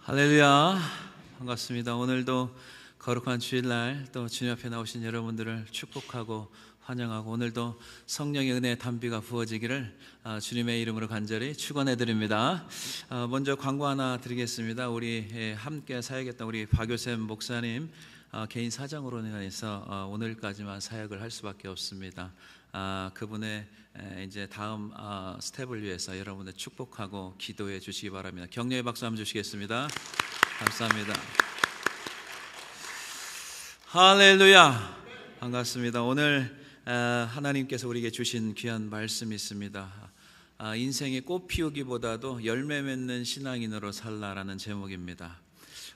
할렐루야, 반갑습니다. 오늘도 거룩한 주일날 또 주님 앞에 나오신 여러분들을 축복하고 환영하고, 오늘도 성령의 은혜의 단비가 부어지기를 주님의 이름으로 간절히 축원해 드립니다. 먼저 광고 하나 드리겠습니다. 우리 함께 사역했던 우리 박효샘 목사님 개인 사정으로 인해서 오늘까지만 사역을 할 수밖에 없습니다. 그분의 이제 다음 스텝을 위해서 여러분들 축복하고 기도해 주시기 바랍니다. 격려의 박수 한번 주시겠습니다. 감사합니다. 할렐루야, 반갑습니다. 오늘 하나님께서 우리에게 주신 귀한 말씀이 있습니다. 인생의 꽃 피우기보다도 열매 맺는 신앙인으로 살라라는 제목입니다.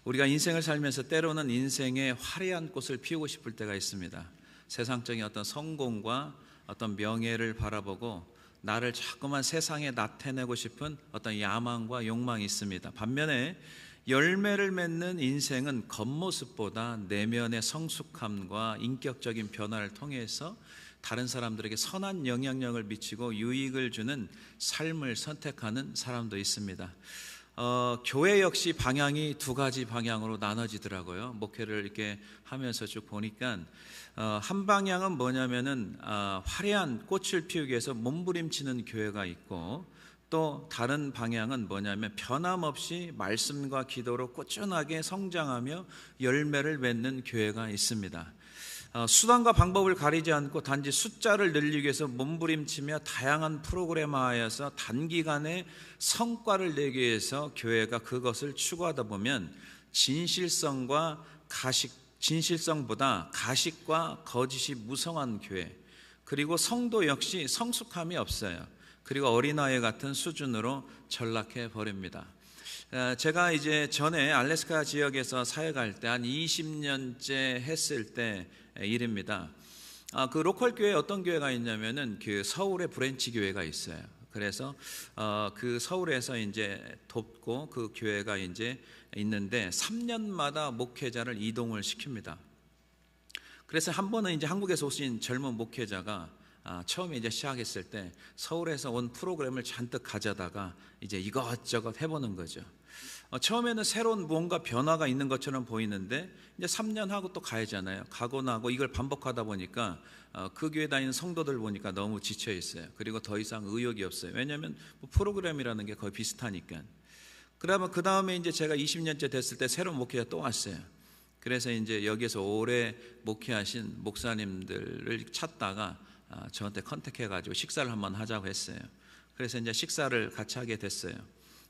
우리가 인생을 살면서 때로는 인생의 화려한 꽃을 피우고 싶을 때가 있습니다. 세상적인 어떤 성공과 어떤 명예를 바라보고 나를 자꾸만 세상에 나타내고 싶은 어떤 야망과 욕망이 있습니다. 반면에 열매를 맺는 인생은 겉모습보다 내면의 성숙함과 인격적인 변화를 통해서 다른 사람들에게 선한 영향력을 미치고 유익을 주는 삶을 선택하는 사람도 있습니다. 교회 역시 방향이 두 가지 방향으로 나눠지더라고요. 목회를 이렇게 하면서 쭉 보니까 한 방향은 뭐냐면은 화려한 꽃을 피우기 위해서 몸부림치는 교회가 있고, 또 다른 방향은 뭐냐면 변함없이 말씀과 기도로 꾸준하게 성장하며 열매를 맺는 교회가 있습니다. 수단과 방법을 가리지 않고 단지 숫자를 늘리기 위해서 몸부림치며 다양한 프로그램화하여서 단기간에 성과를 내기 위해서 교회가 그것을 추구하다 보면 진실성보다 가식과 거짓이 무성한 교회, 그리고 성도 역시 성숙함이 없어요. 그리고 어린아이 같은 수준으로 전락해 버립니다. 제가 이제 전에 알래스카 지역에서 사역할 때 한 20년째 했을 때 일입니다. 그 로컬 교회에 어떤 교회가 있냐면은 그 서울에 브랜치 교회가 있어요. 그래서 그 서울에서 이제 돕고 그 교회가 이제 있는데 3년마다 목회자를 이동을 시킵니다. 그래서 한 번은 이제 한국에서 오신 젊은 목회자가 처음에 이제 시작했을 때 서울에서 온 프로그램을 잔뜩 가져다가 이제 이것저것 해보는 거죠. 처음에는 새로운 무언가 변화가 있는 것처럼 보이는데 이제 3년 하고 또 가야잖아요. 가고 나고 이걸 반복하다 보니까 그 교회 다니는 성도들 보니까 너무 지쳐 있어요. 그리고 더 이상 의욕이 없어요. 왜냐하면 프로그램이라는 게 거의 비슷하니까. 그러면 그 다음에 이제 제가 20년째 됐을 때 새로운 목회자 또 왔어요. 그래서 이제 여기에서 오래 목회하신 목사님들을 찾다가 저한테 컨택해가지고 식사를 한번 하자고 했어요. 그래서 이제 식사를 같이 하게 됐어요.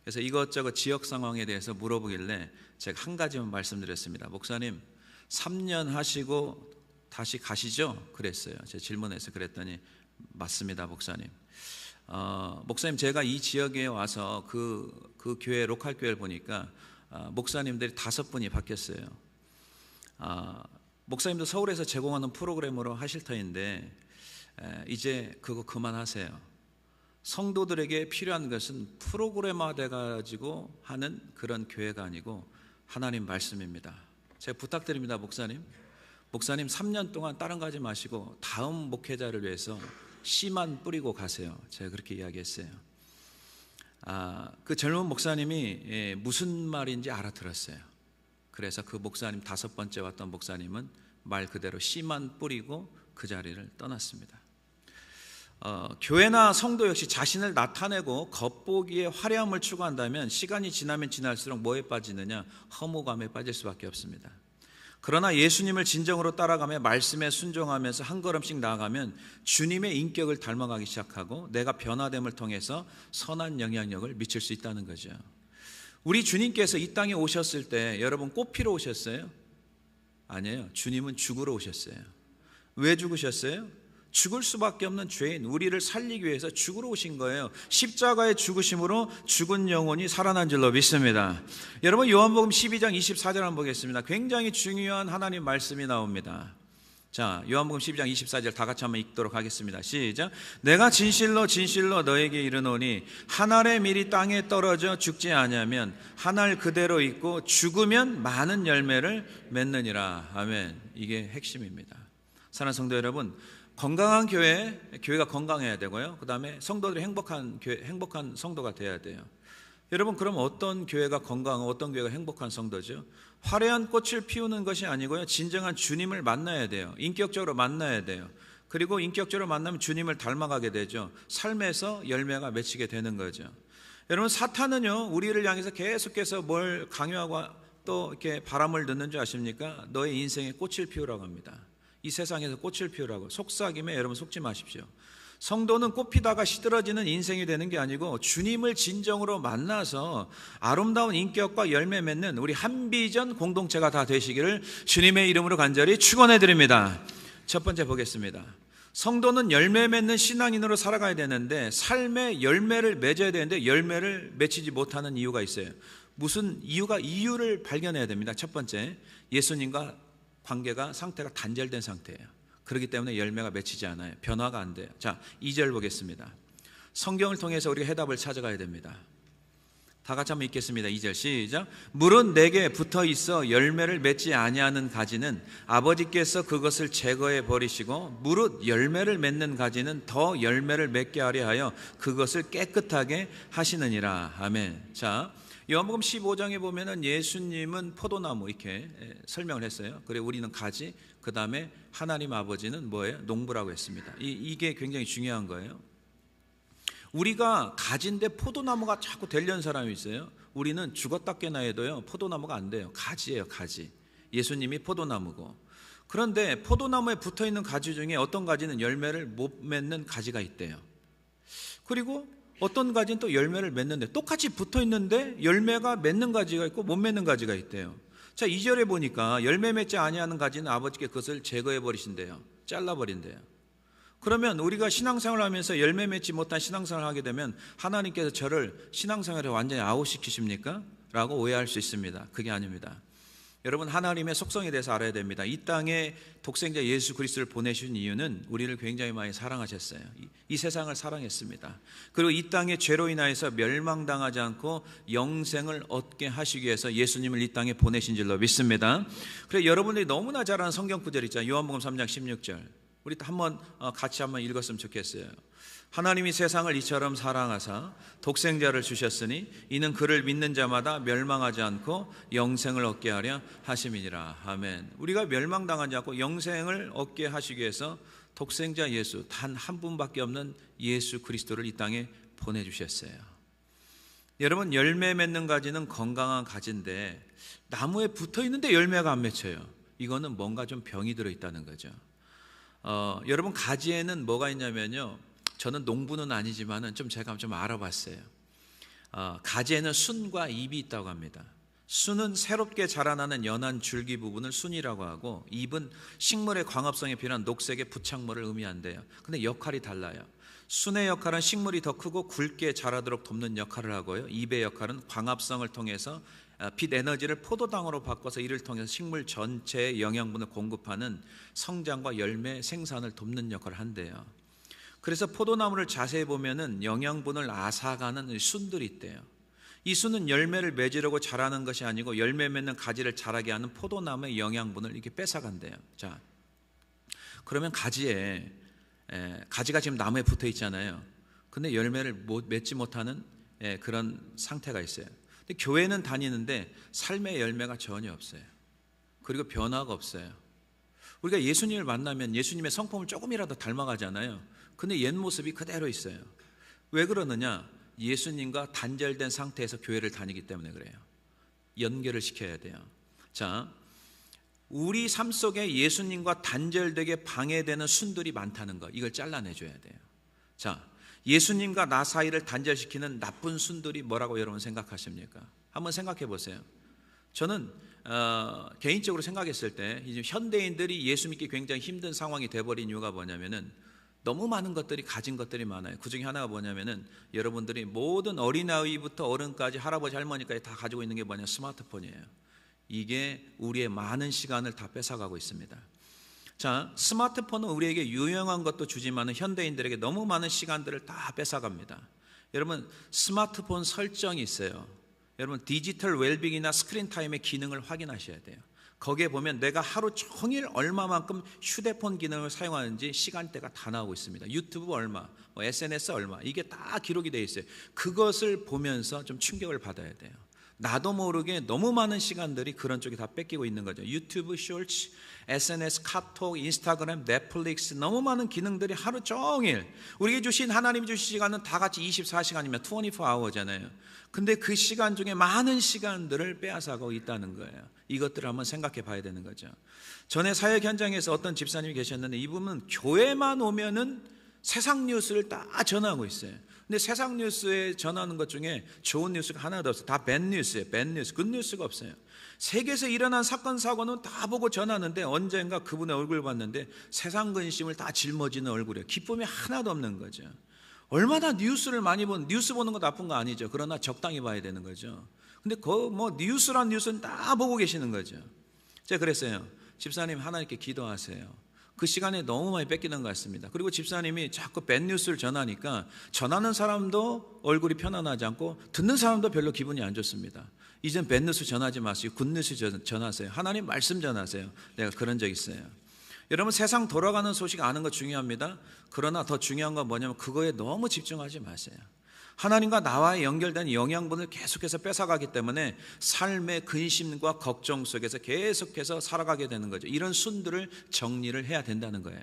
그래서 이것저것 지역 상황에 대해서 물어보길래 제가 한 가지만 말씀드렸습니다. 목사님, 3년 하시고 다시 가시죠? 그랬어요. 제가 질문해서 그랬더니 맞습니다, 목사님. 목사님, 제가 이 지역에 와서 그 교회 로컬 교회를 보니까 목사님들이 5분이 바뀌었어요. 목사님도 서울에서 제공하는 프로그램으로 하실 터인데 이제 그거 그만하세요. 성도들에게 필요한 것은 프로그램화돼 가지고 하는 그런 교회가 아니고 하나님 말씀입니다. 제가 부탁드립니다, 목사님. 목사님 3년 동안 다른 거 하지 마시고 다음 목회자를 위해서 씨만 뿌리고 가세요. 제가 그렇게 이야기했어요. 그 젊은 목사님이 무슨 말인지 알아들었어요. 그래서 그 목사님 5번째 왔던 목사님은 말 그대로 씨만 뿌리고 그 자리를 떠났습니다. 교회나 성도 역시 자신을 나타내고 겉보기에 화려함을 추구한다면 시간이 지나면 지날수록 뭐에 빠지느냐? 허무감에 빠질 수밖에 없습니다. 그러나 예수님을 진정으로 따라가며 말씀에 순종하면서 한 걸음씩 나아가면 주님의 인격을 닮아가기 시작하고 내가 변화됨을 통해서 선한 영향력을 미칠 수 있다는 거죠. 우리 주님께서 이 땅에 오셨을 때 여러분 꽃 피러 오셨어요? 아니에요. 주님은 죽으러 오셨어요. 왜 죽으셨어요? 죽을 수밖에 없는 죄인 우리를 살리기 위해서 죽으러 오신 거예요. 십자가의 죽으심으로 죽은 영혼이 살아난 줄로 믿습니다. 여러분, 요한복음 12장 24절 한번 보겠습니다. 굉장히 중요한 하나님 말씀이 나옵니다. 자, 요한복음 12장 24절 다 같이 한번 읽도록 하겠습니다. 시작. 내가 진실로 진실로 너에게 이르노니 한 알의 밀이 땅에 떨어져 죽지 아니하면 한 알 그대로 있고 죽으면 많은 열매를 맺느니라. 아멘. 이게 핵심입니다. 사랑하는 성도 여러분, 건강한 교회가 건강해야 되고요. 그 다음에 성도들이 행복한 성도가 돼야 돼요. 여러분, 그럼 어떤 교회가 건강하고 어떤 교회가 행복한 성도죠? 화려한 꽃을 피우는 것이 아니고요, 진정한 주님을 만나야 돼요. 인격적으로 만나야 돼요. 그리고 인격적으로 만나면 주님을 닮아가게 되죠. 삶에서 열매가 맺히게 되는 거죠. 여러분, 사탄은요, 우리를 향해서 계속해서 뭘 강요하고 또 이렇게 바람을 넣는 줄 아십니까? 너의 인생에 꽃을 피우라고 합니다. 이 세상에서 꽃을 피우라고. 속삭임에 여러분 속지 마십시오. 성도는 꽃 피다가 시들어지는 인생이 되는 게 아니고 주님을 진정으로 만나서 아름다운 인격과 열매 맺는 우리 한비전 공동체가 다 되시기를 주님의 이름으로 간절히 축원해 드립니다. 첫 번째 보겠습니다. 성도는 열매 맺는 신앙인으로 살아가야 되는데 삶의 열매를 맺어야 되는데 열매를 맺히지 못하는 이유가 있어요. 무슨 이유를 발견해야 됩니다. 첫 번째, 예수님과 관계가 상태가 단절된 상태예요. 그렇기 때문에 열매가 맺히지 않아요. 변화가 안 돼요. 자, 2절 보겠습니다. 성경을 통해서 우리가 해답을 찾아가야 됩니다. 다 같이 한번 읽겠습니다. 2절 시작. 물은 내게 붙어 있어 열매를 맺지 아니하는 가지는 아버지께서 그것을 제거해 버리시고 무릇 열매를 맺는 가지는 더 열매를 맺게 하려 하여 그것을 깨끗하게 하시느니라. 아멘. 자, 요한복음 15장에 보면은 예수님은 포도나무 이렇게 설명을 했어요. 그리고 우리는 가지, 그 다음에 하나님 아버지는 뭐예요? 농부라고 했습니다. 이게 굉장히 중요한 거예요. 우리가 가지인데 포도나무가 자꾸 되려는 사람이 있어요. 우리는 죽었다 깨나 해도요, 포도나무가 안 돼요. 가지예요, 가지. 예수님이 포도나무고. 그런데 포도나무에 붙어있는 가지 중에 어떤 가지는 열매를 못 맺는 가지가 있대요. 그리고 어떤 가지는 또 열매를 맺는데 똑같이 붙어있는데 열매가 맺는 가지가 있고 못 맺는 가지가 있대요. 자, 2절에 보니까 열매 맺지 아니하는 가지는 아버지께 그것을 제거해 버리신대요. 잘라버린대요. 그러면 우리가 신앙생활을 하면서 열매 맺지 못한 신앙생활을 하게 되면 하나님께서 저를 신앙생활에 완전히 아웃시키십니까? 라고 오해할 수 있습니다. 그게 아닙니다. 여러분, 하나님의 속성에 대해서 알아야 됩니다. 이 땅에 독생자 예수 그리스도를 보내신 이유는 우리를 굉장히 많이 사랑하셨어요. 이 세상을 사랑했습니다. 그리고 이 땅의 죄로 인하여서 멸망당하지 않고 영생을 얻게 하시기 위해서 예수님을 이 땅에 보내신 줄로 믿습니다. 그래서 여러분들이 너무나 잘 아는 성경 구절 있잖아요. 요한복음 3장 16절. 우리 같이 한번 읽었으면 좋겠어요. 하나님이 세상을 이처럼 사랑하사 독생자를 주셨으니 이는 그를 믿는 자마다 멸망하지 않고 영생을 얻게 하려 하심이니라. 아멘. 우리가 멸망당하지 않고 영생을 얻게 하시기 위해서 독생자 예수, 단 한 분밖에 없는 예수 그리스도를 이 땅에 보내주셨어요. 여러분, 열매 맺는 가지는 건강한 가지인데 나무에 붙어있는데 열매가 안 맺혀요. 이거는 뭔가 좀 병이 들어있다는 거죠. 여러분, 가지에는 뭐가 있냐면요, 저는 농부는 아니지만은 제가 좀 알아봤어요. 가지에는 순과 잎이 있다고 합니다. 순은 새롭게 자라나는 연한 줄기 부분을 순이라고 하고, 잎은 식물의 광합성에 필요한 녹색의 부착물을 의미한대요. 근데 역할이 달라요. 순의 역할은 식물이 더 크고 굵게 자라도록 돕는 역할을 하고요, 잎의 역할은 광합성을 통해서 빛 에너지를 포도당으로 바꿔서 이를 통해서 식물 전체의 영양분을 공급하는 성장과 열매 생산을 돕는 역할을 한대요. 그래서 포도나무를 자세히 보면은 영양분을 앗아가는 순들이 있대요. 이 순은 열매를 맺으려고 자라는 것이 아니고 열매 맺는 가지를 자라게 하는 포도나무의 영양분을 이렇게 뺏어간대요. 자, 그러면 가지가 지금 나무에 붙어 있잖아요. 근데 열매를 맺지 못하는 그런 상태가 있어요. 근데 교회는 다니는데 삶의 열매가 전혀 없어요. 그리고 변화가 없어요. 우리가 예수님을 만나면 예수님의 성품을 조금이라도 닮아가잖아요. 근데 옛 모습이 그대로 있어요. 왜 그러느냐? 예수님과 단절된 상태에서 교회를 다니기 때문에 그래요. 연결을 시켜야 돼요. 자, 우리 삶 속에 예수님과 단절되게 방해되는 순들이 많다는 거, 이걸 잘라내줘야 돼요. 자, 예수님과 나 사이를 단절시키는 나쁜 순들이 뭐라고 여러분 생각하십니까? 한번 생각해 보세요. 저는 개인적으로 생각했을 때 이제 현대인들이 예수 믿기 굉장히 힘든 상황이 돼버린 이유가 뭐냐면은 너무 많은 것들이, 가진 것들이 많아요. 그 중에 하나가 뭐냐면은 여러분들이 모든 어린아이부터 어른까지 할아버지 할머니까지 다 가지고 있는 게 뭐냐? 스마트폰이에요. 이게 우리의 많은 시간을 다 뺏어가고 있습니다. 자, 스마트폰은 우리에게 유용한 것도 주지만 현대인들에게 너무 많은 시간들을 다 뺏어갑니다. 여러분, 스마트폰 설정이 있어요. 여러분, 디지털 웰빙이나 스크린 타임의 기능을 확인하셔야 돼요. 거기에 보면 내가 하루 종일 얼마만큼 휴대폰 기능을 사용하는지 시간대가 다 나오고 있습니다. 유튜브 얼마, SNS 얼마, 이게 다 기록이 되어 있어요. 그것을 보면서 좀 충격을 받아야 돼요. 나도 모르게 너무 많은 시간들이 그런 쪽에 다 뺏기고 있는 거죠. 유튜브, 쇼츠, SNS, 카톡, 인스타그램, 넷플릭스, 너무 많은 기능들이 하루 종일, 우리에게 주신, 하나님이 주신 시간은 다 같이 24시간이면 24hour잖아요. 근데 그 시간 중에 많은 시간들을 빼앗아가고 있다는 거예요. 이것들을 한번 생각해 봐야 되는 거죠. 전에 사역 현장에서 어떤 집사님이 계셨는데, 이분은 교회만 오면은 세상 뉴스를 다 전하고 있어요. 근데 세상 뉴스에 전하는 것 중에 좋은 뉴스가 하나도 없어요. 다 bad 뉴스예요. bad 뉴스, good 뉴스가 없어요. 세계에서 일어난 사건 사고는 다 보고 전하는데, 언젠가 그분의 얼굴을 봤는데 세상 근심을 다 짊어지는 얼굴이에요. 기쁨이 하나도 없는 거죠. 얼마나 뉴스를 많이 뉴스 보는 거 나쁜 거 아니죠. 그러나 적당히 봐야 되는 거죠. 근데 뉴스란 뉴스는 다 보고 계시는 거죠. 제가 그랬어요. 집사님, 하나님께 기도하세요. 그 시간에 너무 많이 뺏기는 것 같습니다. 그리고 집사님이 자꾸 밴뉴스를 전하니까 전하는 사람도 얼굴이 편안하지 않고 듣는 사람도 별로 기분이 안 좋습니다. 이젠 밴뉴스 전하지 마시고 굿뉴스 전하세요. 하나님 말씀 전하세요. 내가 그런 적 있어요. 여러분, 세상 돌아가는 소식 아는 거 중요합니다. 그러나 더 중요한 건 뭐냐면 그거에 너무 집중하지 마세요. 하나님과 나와의 연결된 영양분을 계속해서 뺏어가기 때문에 삶의 근심과 걱정 속에서 계속해서 살아가게 되는 거죠. 이런 순들을 정리를 해야 된다는 거예요.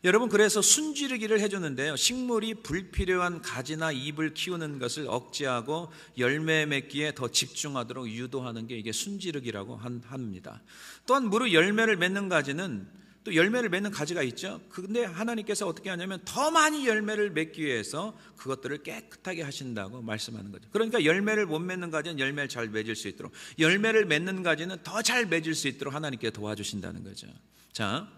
여러분, 그래서 순지르기를 해주는데요, 식물이 불필요한 가지나 잎을 키우는 것을 억제하고 열매 맺기에 더 집중하도록 유도하는 게 이게 순지르기라고 합니다. 또한 무릇 열매를 맺는 가지는 또 열매를 맺는 가지가 있죠. 근데 하나님께서 어떻게 하냐면 더 많이 열매를 맺기 위해서 그것들을 깨끗하게 하신다고 말씀하는 거죠. 그러니까 열매를 못 맺는 가지는 열매를 잘 맺을 수 있도록, 열매를 맺는 가지는 더 잘 맺을 수 있도록 하나님께 도와주신다는 거죠. 자,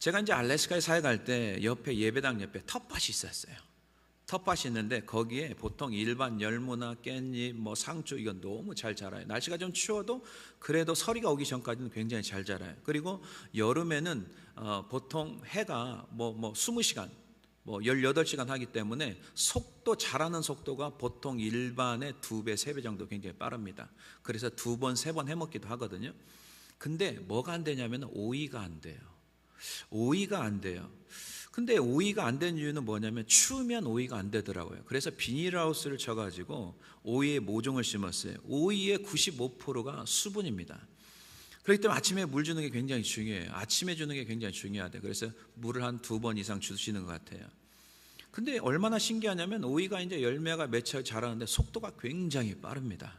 제가 이제 알래스카에 사역할 때 옆에 예배당 옆에 텃밭이 있었어요. 텃밭이 있는데 거기에 보통 일반 열무나 깻잎, 상추, 이건 너무 잘 자라요. 날씨가 좀 추워도 그래도 서리가 오기 전까지는 굉장히 잘 자라요. 그리고 여름에는 보통 해가 20시간, 18시간 하기 때문에 자라는 속도가 보통 일반의 2배, 3배 정도 굉장히 빠릅니다. 그래서 2번, 3번 해먹기도 하거든요. 근데 뭐가 안 되냐면 오이가 안 돼요. 오이가 안 돼요. 근데 오이가 안 되는 이유는 뭐냐면 추우면 오이가 안 되더라고요. 그래서 비닐하우스를 쳐가지고 오이의 모종을 심었어요. 오이의 95%가 수분입니다. 그렇기 때문에 아침에 물 주는 게 굉장히 중요해요. 아침에 주는 게 굉장히 중요하대요. 그래서 물을 한 2번 이상 주시는 것 같아요. 근데 얼마나 신기하냐면 오이가 이제 열매가 맺혀 자라는데 속도가 굉장히 빠릅니다.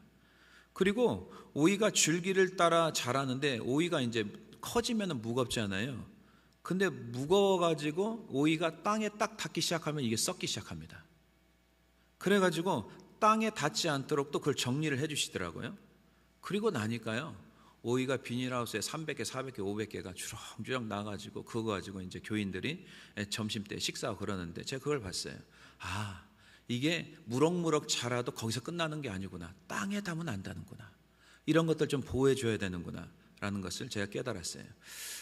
그리고 오이가 줄기를 따라 자라는데 오이가 이제 커지면 무겁잖아요. 근데 무거워가지고 오이가 땅에 딱 닿기 시작하면 이게 썩기 시작합니다. 그래가지고 땅에 닿지 않도록 또 그걸 정리를 해주시더라고요. 그리고 나니까요, 오이가 비닐하우스에 300개, 400개, 500개가 주렁주렁 나가지고 그거 가지고 이제 교인들이 점심 때 식사하고 그러는데 제가 그걸 봤어요. 아, 이게 무럭무럭 자라도 거기서 끝나는 게 아니구나. 땅에 닿으면 안 닿는구나. 이런 것들 좀 보호해줘야 되는구나 라는 것을 제가 깨달았어요.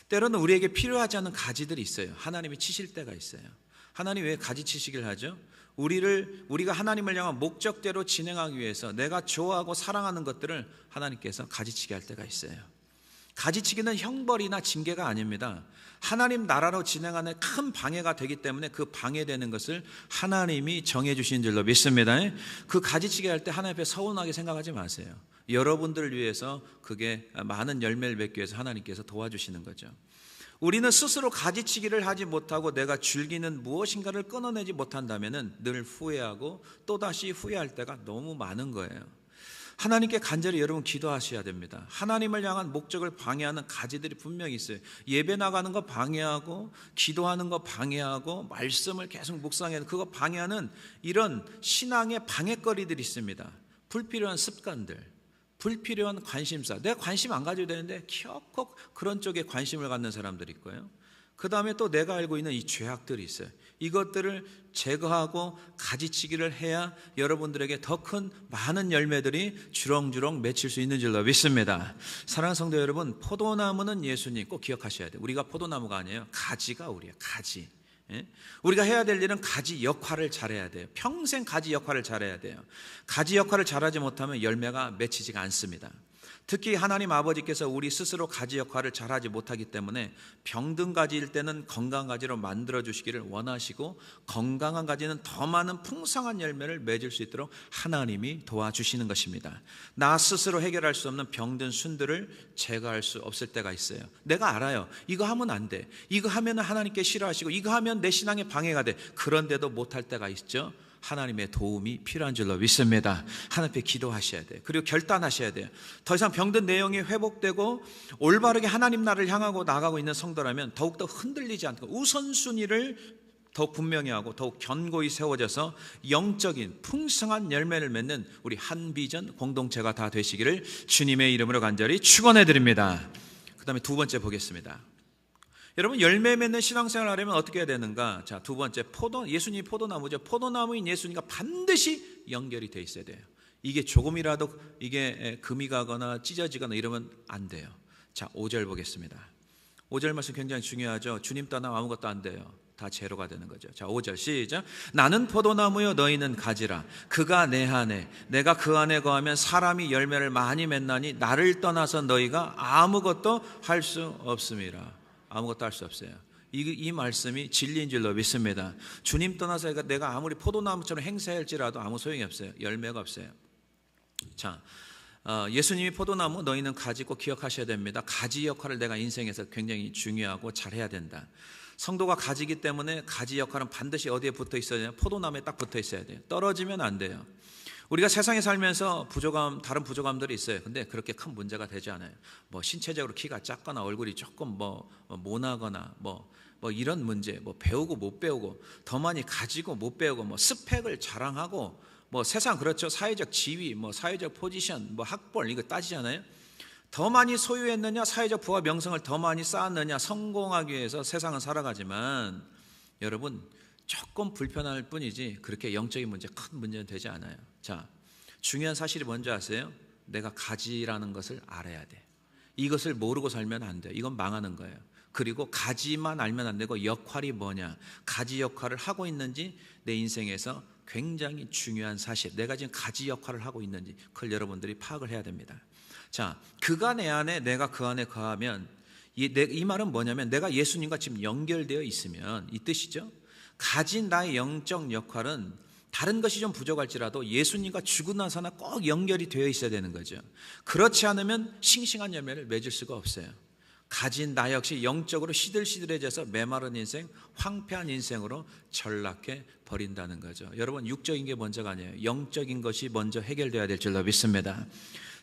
때로는 우리에게 필요하지 않은 가지들이 있어요. 하나님이 치실 때가 있어요. 하나님 왜 가지 치시기를 하죠? 우리가 하나님을 향한 목적대로 진행하기 위해서 내가 좋아하고 사랑하는 것들을 하나님께서 가지치게 할 때가 있어요. 가지치기는 형벌이나 징계가 아닙니다. 하나님 나라로 진행하는 큰 방해가 되기 때문에 그 방해되는 것을 하나님이 정해주신 줄로 믿습니다. 그 가지치기 할 때 하나님 앞에 서운하게 생각하지 마세요. 여러분들을 위해서 그게 많은 열매를 맺기 위해서 하나님께서 도와주시는 거죠. 우리는 스스로 가지치기를 하지 못하고 내가 즐기는 무엇인가를 끊어내지 못한다면 늘 후회하고 또다시 후회할 때가 너무 많은 거예요. 하나님께 간절히 여러분 기도하셔야 됩니다. 하나님을 향한 목적을 방해하는 가지들이 분명히 있어요. 예배 나가는 거 방해하고 기도하는 거 방해하고 말씀을 계속 묵상해야 그거 방해하는 이런 신앙의 방해거리들이 있습니다. 불필요한 습관들, 불필요한 관심사, 내가 관심 안 가져야 되는데 기어코 그런 쪽에 관심을 갖는 사람들이 있고요. 그 다음에 또 내가 알고 있는 이 죄악들이 있어요. 이것들을 제거하고 가지치기를 해야 여러분들에게 더 큰 많은 열매들이 주렁주렁 맺힐 수 있는 줄로 믿습니다. 사랑하는 성도 여러분, 포도나무는 예수님 꼭 기억하셔야 돼요. 우리가 포도나무가 아니에요. 가지가 우리예요. 가지. 우리가 해야 될 일은 가지 역할을 잘해야 돼요. 평생 가지 역할을 잘해야 돼요. 가지 역할을 잘하지 못하면 열매가 맺히지가 않습니다. 특히 하나님 아버지께서 우리 스스로 가지 역할을 잘하지 못하기 때문에 병든 가지일 때는 건강한 가지로 만들어 주시기를 원하시고, 건강한 가지는 더 많은 풍성한 열매를 맺을 수 있도록 하나님이 도와주시는 것입니다. 나 스스로 해결할 수 없는 병든 순들을 제거할 수 없을 때가 있어요. 내가 알아요. 이거 하면 안 돼. 이거 하면 하나님께 싫어하시고, 이거 하면 내 신앙에 방해가 돼. 그런데도 못할 때가 있죠. 하나님의 도움이 필요한 줄로 믿습니다. 하나님께 기도하셔야 돼요. 그리고 결단하셔야 돼요. 더 이상 병든 내용이 회복되고 올바르게 하나님 나라를 향하고 나가고 있는 성도라면 더욱더 흔들리지 않고 우선순위를 더욱 분명히 하고 더욱 견고히 세워져서 영적인 풍성한 열매를 맺는 우리 한비전 공동체가 다 되시기를 주님의 이름으로 간절히 축원해 드립니다. 그 다음에 두 번째 보겠습니다. 여러분, 열매 맺는 신앙생활을 하려면 어떻게 해야 되는가? 자, 두 번째, 예수님이 포도나무죠. 포도나무인 예수님과 반드시 연결이 돼 있어야 돼요. 이게 조금이라도 이게 금이 가거나 찢어지거나 이러면 안 돼요. 자, 5절 보겠습니다. 5절 말씀 굉장히 중요하죠. 주님 떠나면 아무것도 안 돼요. 다 제로가 되는 거죠. 자, 5절 시작. 나는 포도나무요 너희는 가지라. 그가 내 안에 내가 그 안에 거하면 사람이 열매를 많이 맺나니 나를 떠나서 너희가 아무것도 할 수 없음이라. 아무것도 할 수 없어요. 이 말씀이 진리인 줄로 믿습니다. 주님 떠나서 내가 아무리 포도나무처럼 행세할지라도 아무 소용이 없어요. 열매가 없어요. 자, 예수님이 포도나무, 너희는 가지 꼭 기억하셔야 됩니다. 가지 역할을 내가 인생에서 굉장히 중요하고 잘해야 된다. 성도가 가지기 때문에 가지 역할은 반드시 어디에 붙어 있어야 돼요? 포도나무에 딱 붙어 있어야 돼요. 떨어지면 안 돼요. 우리가 세상에 살면서 다른 부족함들이 있어요. 근데 그렇게 큰 문제가 되지 않아요. 뭐 신체적으로 키가 작거나 얼굴이 조금 모나거나 이런 문제, 배우고 못 배우고, 더 많이 가지고 못 배우고, 스펙을 자랑하고, 세상 그렇죠. 사회적 지위, 사회적 포지션, 학벌 이거 따지잖아요. 더 많이 소유했느냐, 사회적 부와 명성을 더 많이 쌓았느냐, 성공하기 위해서 세상은 살아가지만 여러분, 조금 불편할 뿐이지 그렇게 영적인 문제, 큰 문제는 되지 않아요. 자, 중요한 사실이 뭔지 아세요? 내가 가지라는 것을 알아야 돼. 이것을 모르고 살면 안 돼요. 이건 망하는 거예요. 그리고 가지만 알면 안 되고 역할이 뭐냐, 가지 역할을 하고 있는지 내 인생에서 굉장히 중요한 사실, 내가 지금 가지 역할을 하고 있는지 그걸 여러분들이 파악을 해야 됩니다. 자, 그가 내 안에 내가 그 안에 거하면, 이 말은 뭐냐면 내가 예수님과 지금 연결되어 있으면, 이 뜻이죠. 가진 나의 영적 역할은 다른 것이 좀 부족할지라도 예수님과 죽고 나서나 꼭 연결이 되어 있어야 되는 거죠. 그렇지 않으면 싱싱한 열매를 맺을 수가 없어요. 가진 나 역시 영적으로 시들시들해져서 메마른 인생, 황폐한 인생으로 전락해 버린다는 거죠. 여러분, 육적인 게 먼저가 아니에요. 영적인 것이 먼저 해결돼야 될 줄로 믿습니다.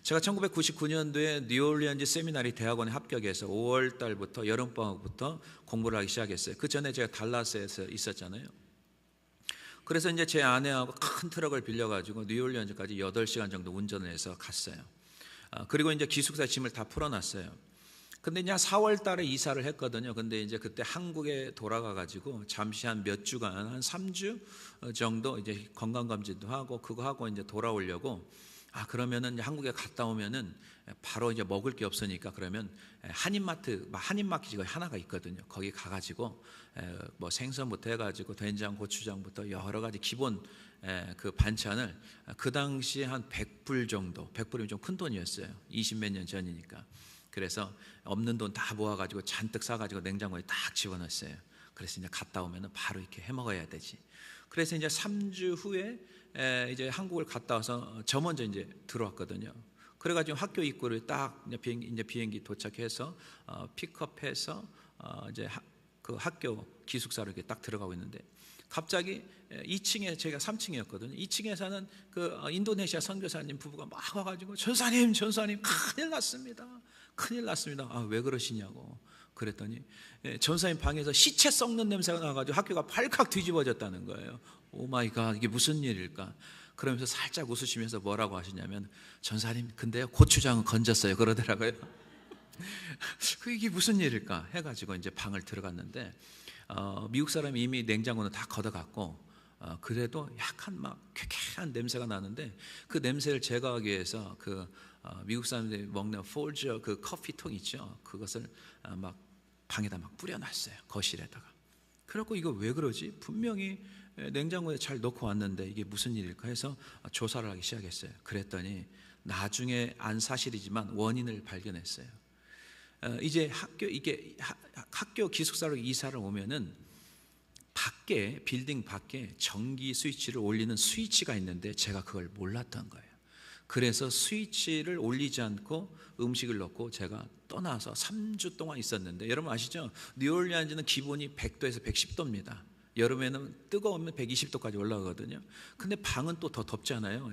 제가 1999년도에 뉴올리언즈 세미나리 대학원에 합격해서 5월 달부터 여름방학부터 공부를 하기 시작했어요. 그 전에 제가 달라스에서 있었잖아요. 그래서 이제 제 아내하고 큰 트럭을 빌려가지고 뉴올리언즈까지 8시간 정도 운전을 해서 갔어요. 그리고 이제 기숙사 짐을 다 풀어놨어요. 근데 이제 4월 달에 이사를 했거든요. 근데 이제 그때 한국에 돌아가가지고 잠시 한 몇 주간, 한 3주 정도 이제 건강검진도 하고 그거 하고 이제 돌아오려고, 그러면은 한국에 갔다 오면은 바로 이제 먹을 게 없으니까, 그러면 한인마트가 하나가 있거든요. 거기 가가지고 생선부터 해가지고 된장, 고추장부터 여러 가지 기본 그 반찬을, 그 당시에 한 100불 정도, 100불이면 좀 큰 돈이었어요. 20몇 년 전이니까. 그래서 없는 돈 다 모아가지고 잔뜩 싸가지고 냉장고에 딱 집어넣었어요. 그래서 이제 갔다 오면은 바로 이렇게 해 먹어야 되지. 그래서 이제 3주 후에 이제 한국을 갔다 와서 저 먼저 이제 들어왔거든요. 그래가지고 학교 입구를 딱 이제 비행기 도착해서 픽업해서 이제 그 학교 기숙사로 이렇게 딱 들어가고 있는데, 갑자기 2층에, 제가 3층이었거든요. 2층에 사는 그 인도네시아 선교사님 부부가 막 와가지고 전사님 큰일 났습니다. 왜 그러시냐고 그랬더니 전사님 방에서 시체 썩는 냄새가 나가지고 학교가 발칵 뒤집어졌다는 거예요. 오 마이 갓, 이게 무슨 일일까? 그러면서 살짝 웃으시면서 뭐라고 하시냐면, 전사님 근데요 고추장은 건졌어요 그러더라고요. 이게 무슨 일일까 해가지고 이제 방을 들어갔는데, 미국 사람이 이미 냉장고는 다 걷어갔고, 그래도 약간 막 쾌쾌한 냄새가 나는데, 그 냄새를 제거하기 위해서 미국 사람들이 먹는 폴저 그 커피통 있죠, 그것을 막 방에다 막 뿌려놨어요, 거실에다가. 그래갖고 이거 왜 그러지? 분명히 냉장고에 잘 넣고 왔는데 이게 무슨 일일까 해서 조사를 하기 시작했어요. 그랬더니 나중에 안 사실이지만 원인을 발견했어요. 이제 학교 기숙사로 이사를 오면은 빌딩 밖에 전기 스위치를 올리는 스위치가 있는데 제가 그걸 몰랐던 거예요. 그래서 스위치를 올리지 않고 음식을 넣고 제가 떠나서 3주 동안 있었는데, 여러분 아시죠? 뉴올리안즈는 기본이 100도에서 110도입니다. 여름에는 뜨거우면 120도까지 올라가거든요. 근데 방은 또 더 덥잖아요.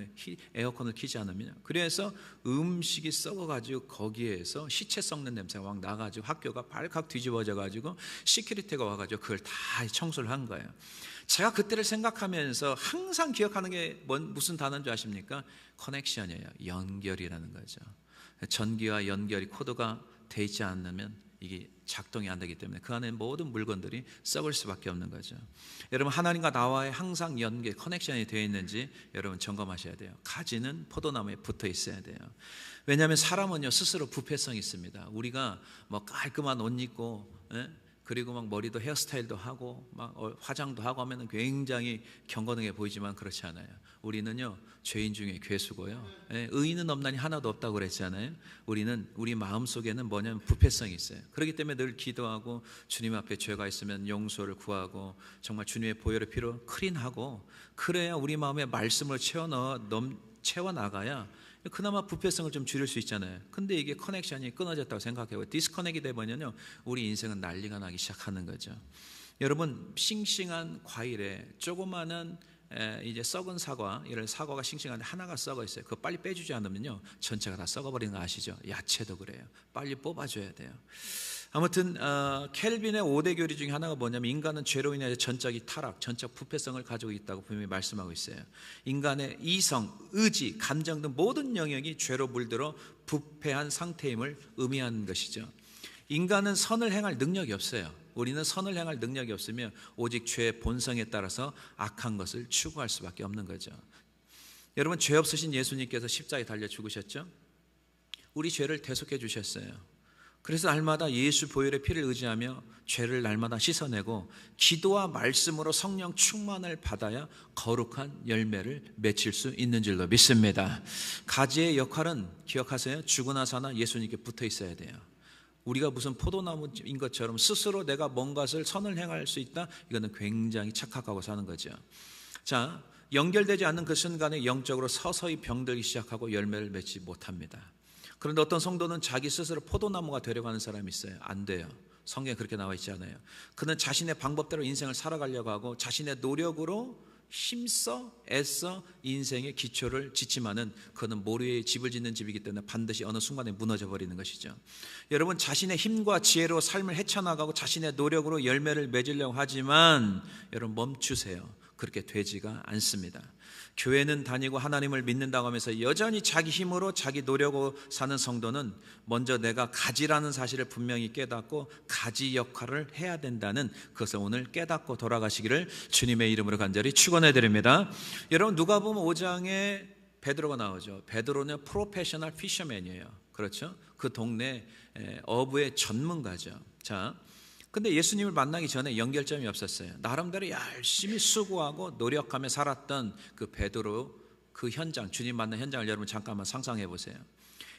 에어컨을 켜지 않으면. 그래서 음식이 썩어가지고 거기에서 시체 썩는 냄새가 막 나가지고 학교가 발칵 뒤집어져가지고 시큐리티가 와가지고 그걸 다 청소를 한 거예요. 제가 그때를 생각하면서 항상 기억하는 게 무슨 단어인 줄 아십니까? 커넥션이에요. 연결이라는 거죠. 전기와 연결이 코드가 돼 있지 않으면 이게 작동이 안 되기 때문에 그 안에 모든 물건들이 썩을 수밖에 없는 거죠. 여러분, 하나님과 나와의 항상 연계, 커넥션이 되어 있는지 여러분 점검하셔야 돼요. 가지는 포도나무에 붙어 있어야 돼요. 왜냐하면 사람은요 스스로 부패성이 있습니다. 우리가 뭐 깔끔한 옷 입고 그리고 막 머리도 헤어스타일도 하고 막 화장도 하고 하면은 굉장히 경건하게 보이지만 그렇지 않아요. 우리는요 죄인 중에 괴수고요. 의인은 없나니 하나도 없다고 그랬잖아요. 우리 마음 속에는 뭐냐면 부패성이 있어요. 그렇기 때문에 늘 기도하고 주님 앞에 죄가 있으면 용서를 구하고 정말 주님의 보혈의 피로 클린하고, 그래야 우리 마음에 말씀을 채워나가야 그나마 부패성을 좀 줄일 수 있잖아요. 근데 이게 커넥션이 끊어졌다고 생각해요. 디스커넥이 되면요 우리 인생은 난리가 나기 시작하는 거죠. 여러분, 싱싱한 과일에 조그마한 이제 썩은 사과, 이런 사과가 싱싱한데 하나가 썩어 있어요. 그거 빨리 빼주지 않으면요 전체가 다 썩어버리는 거 아시죠? 야채도 그래요. 빨리 뽑아줘야 돼요. 아무튼 켈빈의 5대 교리 중에 하나가 뭐냐면 인간은 죄로 인해 전적인 타락, 전적 부패성을 가지고 있다고 분명히 말씀하고 있어요. 인간의 이성, 의지, 감정 등 모든 영역이 죄로 물들어 부패한 상태임을 의미하는 것이죠. 인간은 선을 행할 능력이 없어요. 우리는 선을 행할 능력이 없으며 오직 죄의 본성에 따라서 악한 것을 추구할 수밖에 없는 거죠. 여러분, 죄 없으신 예수님께서 십자가에 달려 죽으셨죠? 우리 죄를 대속해 주셨어요. 그래서 날마다 예수 보혈의 피를 의지하며 죄를 날마다 씻어내고 기도와 말씀으로 성령 충만을 받아야 거룩한 열매를 맺힐 수 있는 줄로 믿습니다. 가지의 역할은 기억하세요. 죽으나 사나 예수님께 붙어 있어야 돼요. 우리가 무슨 포도나무인 것처럼 스스로 내가 뭔가를 선을 행할 수 있다? 이거는 굉장히 착각하고 사는 거죠. 자, 연결되지 않는 그 순간에 영적으로 서서히 병들기 시작하고 열매를 맺지 못합니다. 그런데 어떤 성도는 자기 스스로 포도나무가 되려고 하는 사람이 있어요. 안 돼요. 성경에 그렇게 나와 있지 않아요. 그는 자신의 방법대로 인생을 살아가려고 하고 자신의 노력으로 힘써 애써 인생의 기초를 짓지만은 그는 모래에 집을 짓는 집이기 때문에 반드시 어느 순간에 무너져 버리는 것이죠. 여러분, 자신의 힘과 지혜로 삶을 헤쳐나가고 자신의 노력으로 열매를 맺으려고 하지만 여러분 멈추세요. 그렇게 되지가 않습니다. 교회는 다니고 하나님을 믿는다고 하면서 여전히 자기 힘으로 자기 노력으로 사는 성도는 먼저 내가 가지라는 사실을 분명히 깨닫고 가지 역할을 해야 된다는 그것을 오늘 깨닫고 돌아가시기를 주님의 이름으로 간절히 축원해 드립니다. 여러분, 누가복음 5장에 베드로가 나오죠. 베드로는 프로페셔널 피셔맨이에요. 그렇죠? 그 동네 어부의 전문가죠. 자, 근데 예수님을 만나기 전에 연결점이 없었어요. 나름대로 열심히 수고하고 노력하며 살았던 그 베드로, 그 현장, 주님 만난 현장을 여러분 잠깐만 상상해 보세요.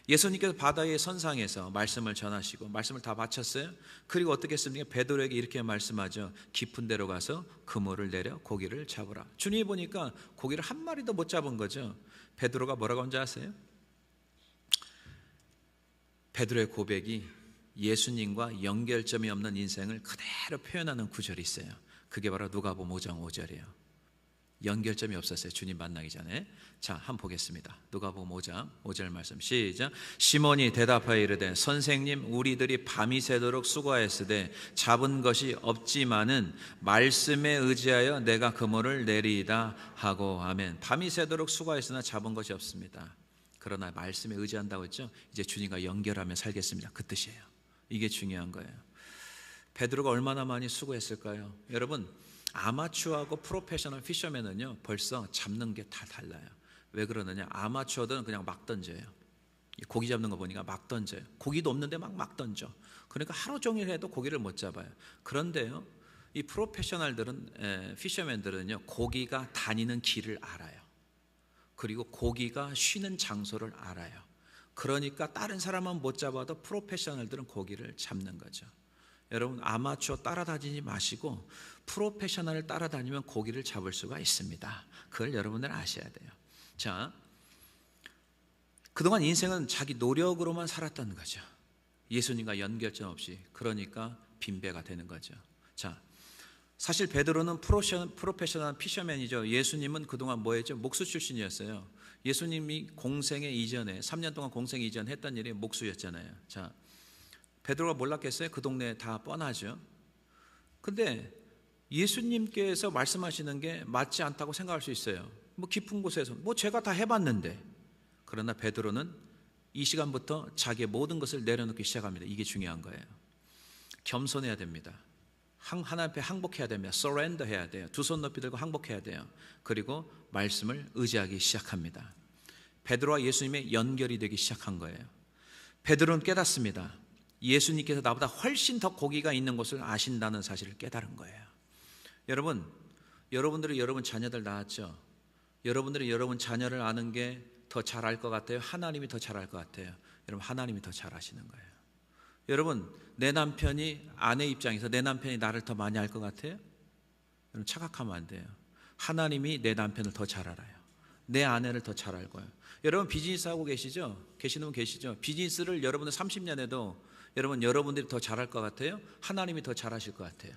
예수님께서 바다의 선상에서 말씀을 전하시고 말씀을 다 마쳤어요. 그리고 어떻게 했습니까? 베드로에게 이렇게 말씀하죠. 깊은 데로 가서 그물을 내려 고기를 잡으라. 주님이 보니까 고기를 한 마리도 못 잡은 거죠. 베드로가 뭐라고 한지 아세요? 베드로의 고백이 예수님과 연결점이 없는 인생을 그대로 표현하는 구절이 있어요. 그게 바로 누가복음 5장 5절이에요. 연결점이 없었어요. 주님 만나기 전에. 자, 한번 보겠습니다. 누가복음 5장 5절 말씀 시작. 시몬이 대답하여 이르되 선생님, 우리들이 밤이 새도록 수고하였으되 잡은 것이 없지만은 말씀에 의지하여 내가 그물을 내리이다 하고 아멘. 밤이 새도록 수고하였으나 잡은 것이 없습니다. 그러나 말씀에 의지한다고 했죠. 이제 주님과 연결하며 살겠습니다. 그 뜻이에요. 이게 중요한 거예요. 베드로가 얼마나 많이 수고했을까요? 여러분, 아마추어하고 프로페셔널 피셔맨은요 벌써 잡는 게 다 달라요. 왜 그러느냐? 아마추어들은 그냥 막 던져요. 고기 잡는 거 보니까 막 던져요. 고기도 없는데 막 던져. 그러니까 하루 종일 해도 고기를 못 잡아요. 그런데요, 이 프로페셔널들은 피셔맨들은요 고기가 다니는 길을 알아요. 그리고 고기가 쉬는 장소를 알아요. 그러니까 다른 사람은 못 잡아도 프로페셔널들은 고기를 잡는 거죠. 여러분, 아마추어 따라다니지 마시고 프로페셔널을 따라다니면 고기를 잡을 수가 있습니다. 그걸 여러분들 아셔야 돼요. 자, 그동안 인생은 자기 노력으로만 살았다는 거죠. 예수님과 연결점 없이. 그러니까 빈배가 되는 거죠. 자, 사실 베드로는 프로페셔널 피셔맨이죠. 예수님은 그동안 뭐였죠? 목수 출신이었어요. 예수님이 공생애 이전에 3년 동안 공생 이전 했던 일이 목수였잖아요. 자, 베드로가 몰랐겠어요? 그 동네에 다 뻔하죠. 근데 예수님께서 말씀하시는 게 맞지 않다고 생각할 수 있어요. 뭐 깊은 곳에서 뭐 제가 다 해봤는데. 그러나 베드로는 이 시간부터 자기의 모든 것을 내려놓기 시작합니다. 이게 중요한 거예요. 겸손해야 됩니다. 하나님 앞에 항복해야 됩니다. surrender 해야 돼요. 두 손 높이 들고 항복해야 돼요. 그리고 말씀을 의지하기 시작합니다. 베드로와 예수님의 연결이 되기 시작한 거예요. 베드로는 깨닫습니다. 예수님께서 나보다 훨씬 더 고기가 있는 곳을 아신다는 사실을 깨달은 거예요. 여러분들이 여러분 자녀들 낳았죠? 여러분들이 여러분 자녀를 아는 게 더 잘 알 것 같아요? 하나님이 더 잘 알 것 같아요? 여러분, 하나님이 더 잘 아시는 거예요. 여러분, 내 남편이 아내 입장에서 내 남편이 나를 더 많이 알 것 같아요? 여러분, 착각하면 안 돼요. 하나님이 내 남편을 더 잘 알아요. 내 아내를 더 잘 알고요. 여러분, 비즈니스 하고 계시죠? 계시는 분 계시죠? 비즈니스를 여러분들 30년 해도 여러분들이 더 잘할 것 같아요? 하나님이 더 잘하실 것 같아요?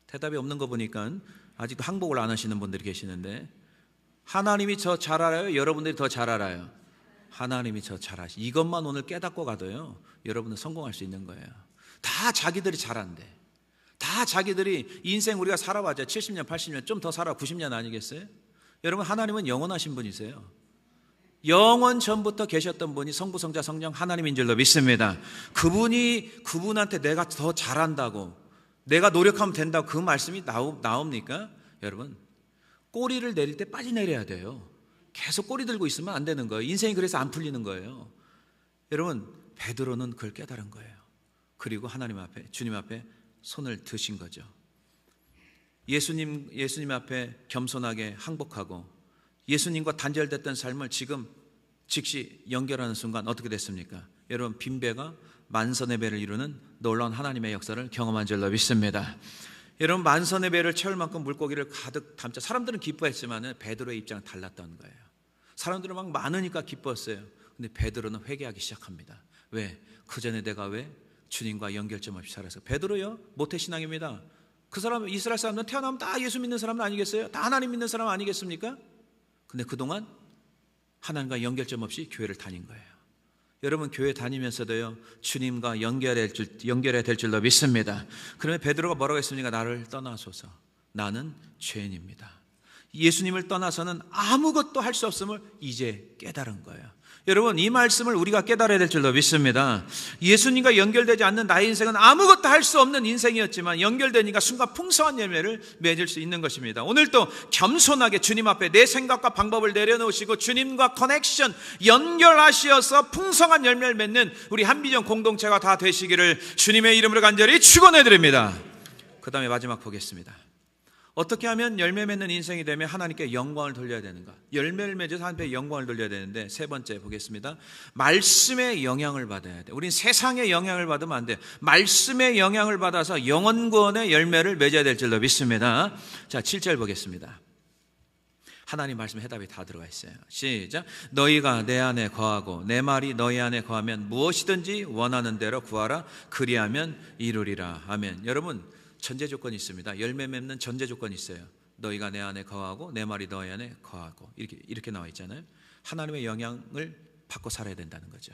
대답이 없는 거 보니까 아직도 항복을 안 하시는 분들이 계시는데, 하나님이 더 잘 알아요? 여러분들이 더 잘 알아요? 하나님이 더 잘 아시. 이것만 오늘 깨닫고 가도요, 여러분은 성공할 수 있는 거예요. 다 자기들이 잘한대. 다 자기들이 인생 우리가 살아봤자 70년, 80년, 좀 더 살아 90년 아니겠어요? 여러분, 하나님은 영원하신 분이세요. 영원 전부터 계셨던 분이 성부, 성자, 성령 하나님인 줄로 믿습니다. 그분한테 내가 더 잘한다고, 내가 노력하면 된다고 그 말씀이 나옵니까? 여러분, 꼬리를 내릴 때 빨리 내려야 돼요. 계속 꼬리 들고 있으면 안 되는 거예요. 인생이 그래서 안 풀리는 거예요. 여러분, 베드로는 그걸 깨달은 거예요. 그리고 하나님 앞에, 주님 앞에 손을 드신 거죠. 예수님 앞에 겸손하게 항복하고 예수님과 단절됐던 삶을 지금 즉시 연결하는 순간 어떻게 됐습니까? 여러분, 빈배가 만선의 배를 이루는 놀라운 하나님의 역사를 경험한 줄로 믿습니다. 여러분, 만선의 배를 채울 만큼 물고기를 가득 담자. 사람들은 기뻐했지만 베드로의 입장은 달랐던 거예요. 사람들은 막 많으니까 기뻤어요. 근데 베드로는 회개하기 시작합니다. 왜? 그 전에 내가 왜 주님과 연결점 없이 살아서. 베드로요, 모태신앙입니다. 그 사람, 이스라엘 사람들은 태어나면 다 예수 믿는 사람은 아니겠어요? 다 하나님 믿는 사람 아니겠습니까? 근데 그동안 하나님과 연결점 없이 교회를 다닌 거예요. 여러분, 교회 다니면서도요, 주님과 연결해야 될 줄로 믿습니다. 그러면 베드로가 뭐라고 했습니까? 나를 떠나소서, 나는 죄인입니다. 예수님을 떠나서는 아무것도 할 수 없음을 이제 깨달은 거예요. 여러분, 이 말씀을 우리가 깨달아야 될 줄로 믿습니다. 예수님과 연결되지 않는 나의 인생은 아무것도 할 수 없는 인생이었지만 연결되니까 순간 풍성한 열매를 맺을 수 있는 것입니다. 오늘도 겸손하게 주님 앞에 내 생각과 방법을 내려놓으시고 주님과 커넥션, 연결하시어서 풍성한 열매를 맺는 우리 한비전 공동체가 다 되시기를 주님의 이름으로 간절히 축원해 드립니다. 그 다음에 마지막 보겠습니다. 어떻게 하면 열매 맺는 인생이 되면 하나님께 영광을 돌려야 되는가? 열매를 맺어서 하나님께 영광을 돌려야 되는데, 세 번째 보겠습니다. 말씀의 영향을 받아야 돼. 우린 세상의 영향을 받으면 안 돼. 말씀의 영향을 받아서 영원구원의 열매를 맺어야 될 줄로 믿습니다. 자, 7절 보겠습니다. 하나님 말씀 해답이 다 들어가 있어요. 시작. 너희가 내 안에 거하고 내 말이 너희 안에 거하면 무엇이든지 원하는 대로 구하라. 그리하면 이루리라. 아멘. 여러분, 전제 조건이 있습니다. 열매 맺는 전제 조건이 있어요. 너희가 내 안에 거하고 내 말이 너희 안에 거하고, 이렇게 나와 있잖아요. 하나님의 영향을 받고 살아야 된다는 거죠.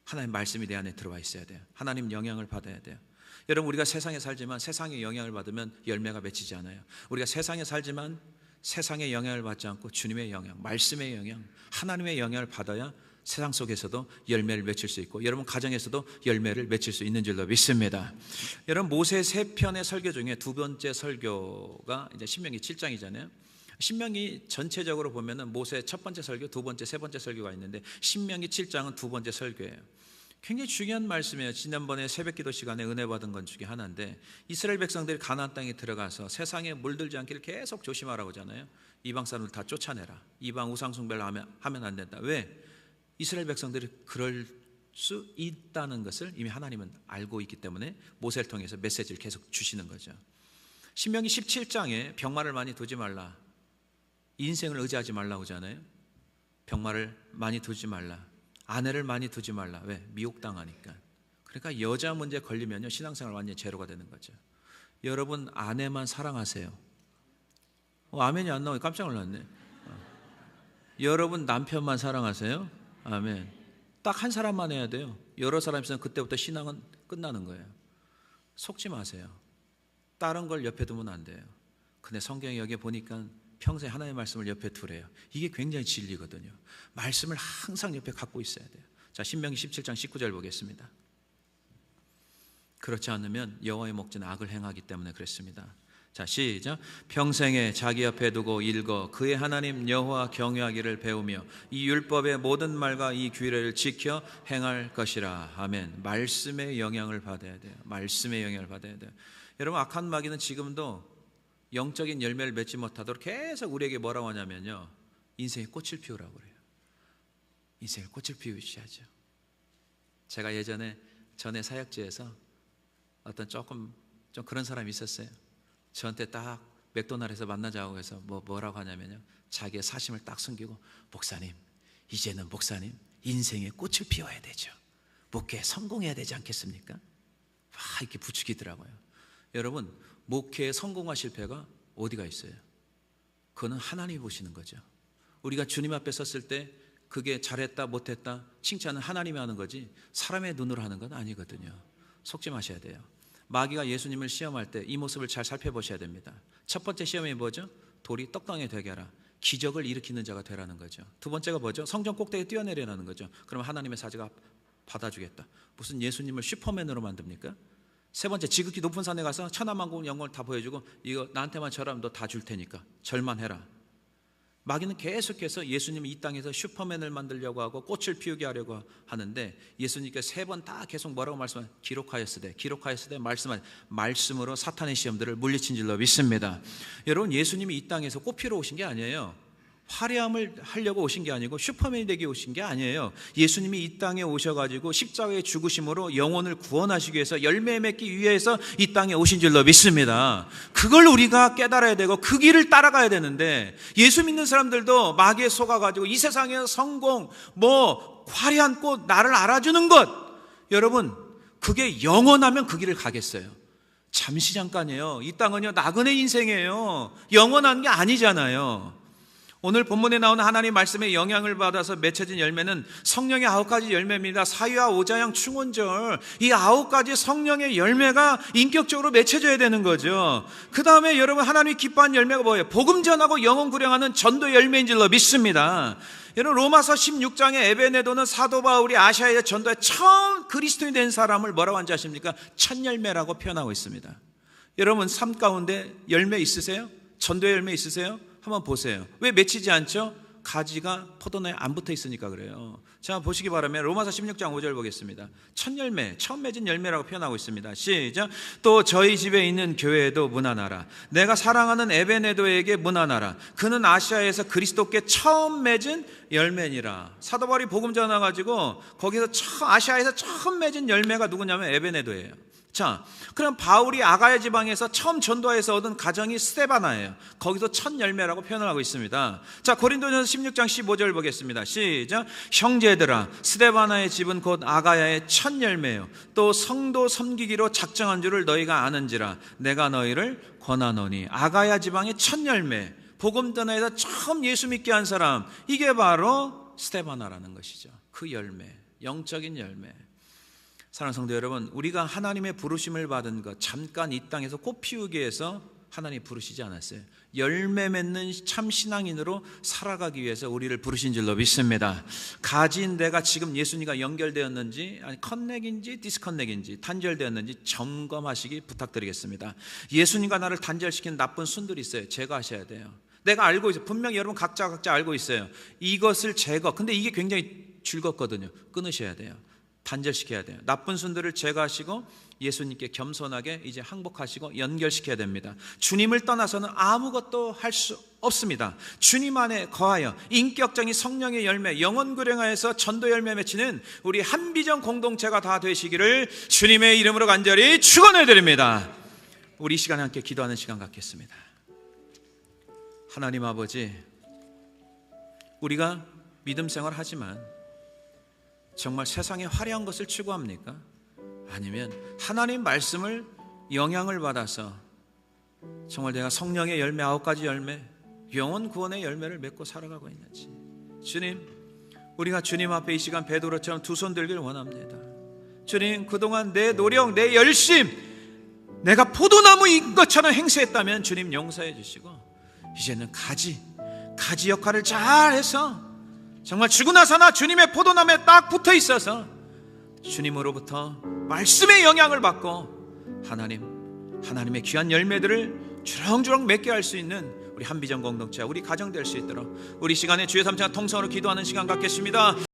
하나님 말씀이 내 안에 들어와 있어야 돼요. 하나님 영향을 받아야 돼요. 여러분, 우리가 세상에 살지만 세상의 영향을 받으면 열매가 맺히지 않아요. 우리가 세상에 살지만 세상의 영향을 받지 않고 주님의 영향, 말씀의 영향, 하나님의 영향을 받아야 세상 속에서도 열매를 맺힐 수 있고 여러분 가정에서도 열매를 맺힐 수 있는 줄로 믿습니다. 여러분, 모세 3편의 설교 중에 두 번째 설교가 이제 신명기 7장이잖아요. 신명기 전체적으로 보면은 모세 첫 번째 설교, 두 번째, 세 번째 설교가 있는데 신명기 7장은 두 번째 설교예요. 굉장히 중요한 말씀이에요. 지난번에 새벽기도 시간에 은혜 받은 건 중에 하나인데, 이스라엘 백성들이 가나안 땅에 들어가서 세상에 물들지 않기를 계속 조심하라고 하잖아요. 이방 사람들 다 쫓아내라. 이방 우상 숭배를 하면 안 된다. 왜? 이스라엘 백성들이 그럴 수 있다는 것을 이미 하나님은 알고 있기 때문에 모세를 통해서 메시지를 계속 주시는 거죠. 신명기 17장에 병마를 많이 두지 말라, 인생을 의지하지 말라고 하잖아요. 병마를 많이 두지 말라, 아내를 많이 두지 말라. 왜? 미혹당하니까. 그러니까 여자 문제 걸리면요, 신앙생활 완전히 제로가 되는 거죠. 여러분 아내만 사랑하세요. 아멘이 안 나오니 깜짝 놀랐네. 여러분 남편만 사랑하세요. 아멘. 딱 한 사람만 해야 돼요. 여러 사람 있으면 그때부터 신앙은 끝나는 거예요. 속지 마세요. 다른 걸 옆에 두면 안 돼요. 근데 성경에 여기 보니까 평생 하나님의 말씀을 옆에 두래요. 이게 굉장히 진리거든요. 말씀을 항상 옆에 갖고 있어야 돼요. 자, 신명기 17장 19절 보겠습니다. 그렇지 않으면 여호와의 목전에 악을 행하기 때문에 그랬습니다. 자, 시작. 평생에 자기 옆에 두고 읽어 그의 하나님 여호와 경외하기를 배우며 이 율법의 모든 말과 이 규례를 지켜 행할 것이라. 아멘. 말씀의 영향을 받아야 돼요. 말씀의 영향을 받아야 돼요. 여러분, 악한 마귀는 지금도 영적인 열매를 맺지 못하도록 계속 우리에게 뭐라고 하냐면요, 인생의 꽃을 피우라고 그래요. 인생의 꽃을 피우셔야죠. 제가 예전에 전에 사역지에서 어떤 조금 좀 그런 사람이 있었어요. 저한테 딱 맥도날드에서 만나자고 해서 뭐라고 하냐면요, 자기의 사심을 딱 숨기고, 목사님, 이제는 목사님 인생의 꽃을 피워야 되죠. 목회에 성공해야 되지 않겠습니까? 이렇게 부추기더라고요. 여러분, 목회에 성공과 실패가 어디가 있어요? 그거는 하나님이 보시는 거죠. 우리가 주님 앞에 섰을 때 그게 잘했다 못했다 칭찬은 하나님이 하는 거지 사람의 눈으로 하는 건 아니거든요. 속지 마셔야 돼요. 마귀가 예수님을 시험할 때 이 모습을 잘 살펴보셔야 됩니다. 첫 번째 시험이 뭐죠? 돌이 떡당에 되게 하라. 기적을 일으키는 자가 되라는 거죠. 두 번째가 뭐죠? 성전 꼭대기에 뛰어내리라는 거죠. 그럼 하나님의 사자가 받아주겠다. 무슨 예수님을 슈퍼맨으로 만듭니까? 세 번째, 지극히 높은 산에 가서 천하만국 영광을 다 보여주고, 이거 나한테만 절하면 너 다 줄 테니까 절만 해라. 마귀는 계속해서 예수님이 이 땅에서 슈퍼맨을 만들려고 하고 꽃을 피우게 하려고 하는데, 예수님께서 세 번 다 계속 뭐라고 말씀하세요? 기록하였으되 말씀으로 사탄의 시험들을 물리친 줄로 믿습니다. 여러분, 예수님이 이 땅에서 꽃 피우러 오신 게 아니에요. 화려함을 하려고 오신 게 아니고 슈퍼맨이 되게 오신 게 아니에요. 예수님이 이 땅에 오셔가지고 십자가의 죽으심으로 영혼을 구원하시기 위해서, 열매 맺기 위해서 이 땅에 오신 줄로 믿습니다. 그걸 우리가 깨달아야 되고 그 길을 따라가야 되는데, 예수 믿는 사람들도 마귀에 속아가지고 이 세상의 성공, 화려한 꽃, 나를 알아주는 것, 여러분 그게 영원하면 그 길을 가겠어요? 잠시 잠깐이에요. 이 땅은요 나그네 인생이에요. 영원한 게 아니잖아요. 오늘 본문에 나오는 하나님 말씀의 영향을 받아서 맺혀진 열매는 성령의 9가지 열매입니다. 사유와 오자양 충원절, 이 9가지 성령의 열매가 인격적으로 맺혀져야 되는 거죠. 그 다음에 여러분, 하나님이 기뻐하는 열매가 뭐예요? 복음 전하고 영혼 구령하는 전도 열매인 줄로 믿습니다. 여러분, 로마서 16장에 에베네도는 사도 바울이 아시아에 전도에 처음 그리스도인이 된 사람을 뭐라고 한지 아십니까? 첫 열매라고 표현하고 있습니다. 여러분, 삶 가운데 열매 있으세요? 전도의 열매 있으세요? 한번 보세요. 왜 맺히지 않죠? 가지가 포도나무에 안 붙어 있으니까 그래요. 자, 보시기 바라면 로마서 16장 5절 보겠습니다. 첫 열매, 처음 맺은 열매라고 표현하고 있습니다. 시작. 또 저희 집에 있는 교회에도 문안하라. 내가 사랑하는 에베네도에게 문안하라. 그는 아시아에서 그리스도께 처음 맺은 열매니라. 사도 바울이 복음 전해가지고 거기서 아시아에서 처음 맺은 열매가 누구냐면 에베네도예요. 자, 그럼 바울이 아가야 지방에서 처음 전도해서 얻은 가정이 스데바나예요. 거기서 첫 열매라고 표현을 하고 있습니다. 자, 고린도전서 16장 15절 보겠습니다. 시작. 형제들아, 스데바나의 집은 곧 아가야의 첫 열매요. 또 성도 섬기기로 작정한 줄을 너희가 아는지라 내가 너희를 권하노니. 아가야 지방의 첫 열매, 복음 전에서 처음 예수 믿게 한 사람, 이게 바로 스데바나라는 것이죠. 그 열매, 영적인 열매. 사랑하는 성도 여러분, 우리가 하나님의 부르심을 받은 것, 잠깐 이 땅에서 꽃 피우기 위해서 하나님이 부르시지 않았어요. 열매 맺는 참 신앙인으로 살아가기 위해서 우리를 부르신 줄로 믿습니다. 가진 내가 지금 예수님과 연결되었는지, 아니 커넥인지 디스커넥인지, 단절되었는지 점검하시기 부탁드리겠습니다. 예수님과 나를 단절시키는 나쁜 순들이 있어요. 제거하셔야 돼요. 내가 알고 있어요. 분명히 여러분 각자 알고 있어요. 이것을 제거, 근데 이게 굉장히 즐겁거든요. 끊으셔야 돼요. 단절시켜야 돼요. 나쁜 순들을 제거하시고 예수님께 겸손하게 이제 항복하시고 연결시켜야 됩니다. 주님을 떠나서는 아무것도 할 수 없습니다. 주님 안에 거하여 인격적인 성령의 열매, 영혼 구령하여서 전도 열매 맺히는 우리 한비전 공동체가 다 되시기를 주님의 이름으로 간절히 축원해 드립니다. 우리 이 시간에 함께 기도하는 시간 갖겠습니다. 하나님 아버지, 우리가 믿음 생활 하지만 정말 세상에 화려한 것을 추구합니까? 아니면 하나님 말씀을 영향을 받아서 정말 내가 성령의 열매 9가지 열매, 영혼 구원의 열매를 맺고 살아가고 있는지. 주님, 우리가 주님 앞에 이 시간 베드로처럼 두 손 들기를 원합니다. 주님, 그동안 내 노력, 내 열심, 내가 포도나무인 것처럼 행세했다면 주님 용서해 주시고, 이제는 가지 역할을 잘해서 정말 죽고 나서나 주님의 포도나무에 딱 붙어 있어서 주님으로부터 말씀의 영향을 받고 하나님의 귀한 열매들을 주렁주렁 맺게 할 수 있는 우리 한비전 공동체, 우리 가정 될 수 있도록 우리 시간에 주의 삼창 통성으로 기도하는 시간 갖겠습니다.